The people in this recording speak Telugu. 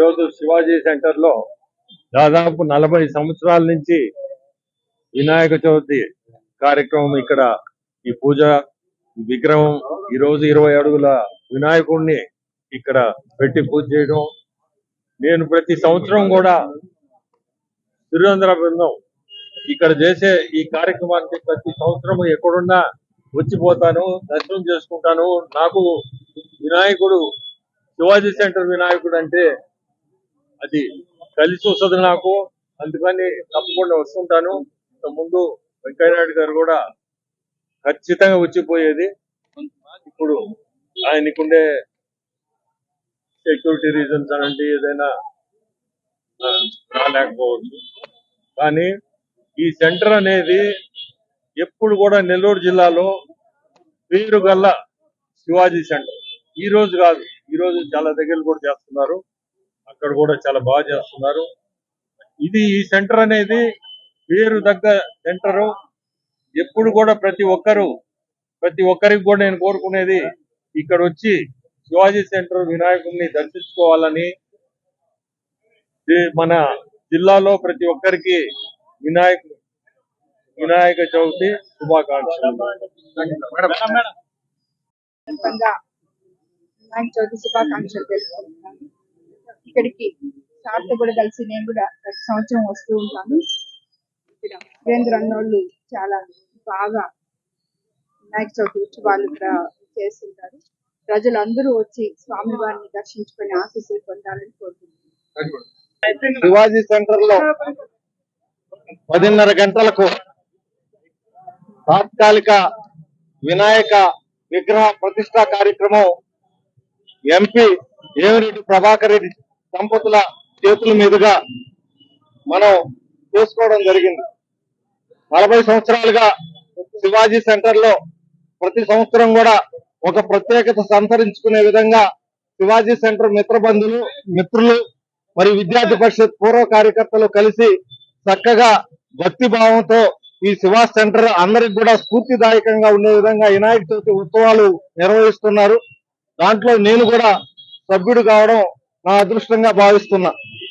ఈరోజు శివాజీ సెంటర్ లో దాదాపు 40 సంవత్సరాల నుంచి వినాయక చవితి కార్యక్రమం ఇక్కడ ఈ పూజ విగ్రహం ఈరోజు 20 అడుగుల వినాయకుడిని ఇక్కడ పెట్టి పూజ చేయడం. నేను ప్రతి సంవత్సరం కూడా తిరువంద్ర బృందం ఇక్కడ చేసే ఈ కార్యక్రమానికి ప్రతి సంవత్సరం ఎక్కడున్నా వచ్చిపోతాను, దర్శనం చేసుకుంటాను. నాకు వినాయకుడు శివాజీ సెంటర్ వినాయకుడు అంటే అది కలిసి వస్తుంది నాకు, అందుకని తప్పకుండా వస్తుంటాను. ముందు వెంకయ్యనాయుడు గారు కూడా ఖచ్చితంగా వచ్చిపోయేది. ఇప్పుడు ఆయనకుండే సెక్యూరిటీ రీజన్స్ అనంటే ఏదైనా రాలేకపోవచ్చు. కానీ ఈ సెంటర్ అనేది ఎప్పుడు కూడా నెల్లూరు జిల్లాలో పేరు గల్ల శివాజీ సెంటర్. ఈ రోజు కాదు, ఈ రోజు చాలా దగ్గర కూడా చేస్తున్నారు, అక్కడ కూడా చాలా బాగా చేస్తున్నారు. ఈ సెంటర్ అనేది పేరు దగ్గ సెంటరు. ఎప్పుడు కూడా ప్రతి ఒక్కరికి కూడా నేను కోరుకునేది ఇక్కడ వచ్చి శివాజీ సెంటర్ వినాయకుడిని దర్శించుకోవాలని. మన జిల్లాలో ప్రతి ఒక్కరికి వినాయక చవితి శుభాకాంక్షలు. వినాయక చవితి శుభాకాంక్షలు తెలుసుకుంటున్నాను. ఇక్కడికి సార్తో కూడా కలిసి నేను కూడా ప్రతి సంవత్సరం వస్తూ ఉంటాను. ఇక్కడ వీరేంద్ర అన్నోళ్ళు చాలా బాగా వినాయక చవితి ఉత్సవాలు ఇక్కడ చేస్తుంటారు. ప్రజలందరూ వచ్చి స్వామి వారిని దర్శించుకొని ఆశీస్సులు పొందాలని కోరుకుంటున్నాను. శివాజీ సెంటర్ లో 10:30 గంటలకు తాత్కాలిక వినాయక విగ్రహ ప్రతిష్టా కార్యక్రమం ఎంపీ ఏమిరెడ్డి ప్రభాకర్ రెడ్డి దంపతుల చేతుల మీదుగా మనం చేసుకోవడం జరిగింది. 40 సంవత్సరాలుగా శివాజీ సెంటర్ లో ప్రతి సంవత్సరం కూడా ఒక ప్రత్యేకత సంతరించుకునే విధంగా శివాజీ సెంటర్ మిత్రులు మరియు విద్యార్థి పరిషత్ పూర్వ కార్యకర్తలు కలిసి చక్కగా భక్తి భావంతో ఈ శివా సెంటర్ అందరికి కూడా స్ఫూర్తిదాయకంగా ఉండే విధంగా వినాయక చవితి ఉత్సవాలు నిర్వహిస్తున్నారు. దాంట్లో నేను కూడా సభ్యుడు కావడం నా అదృష్టంగా భావిస్తున్నా.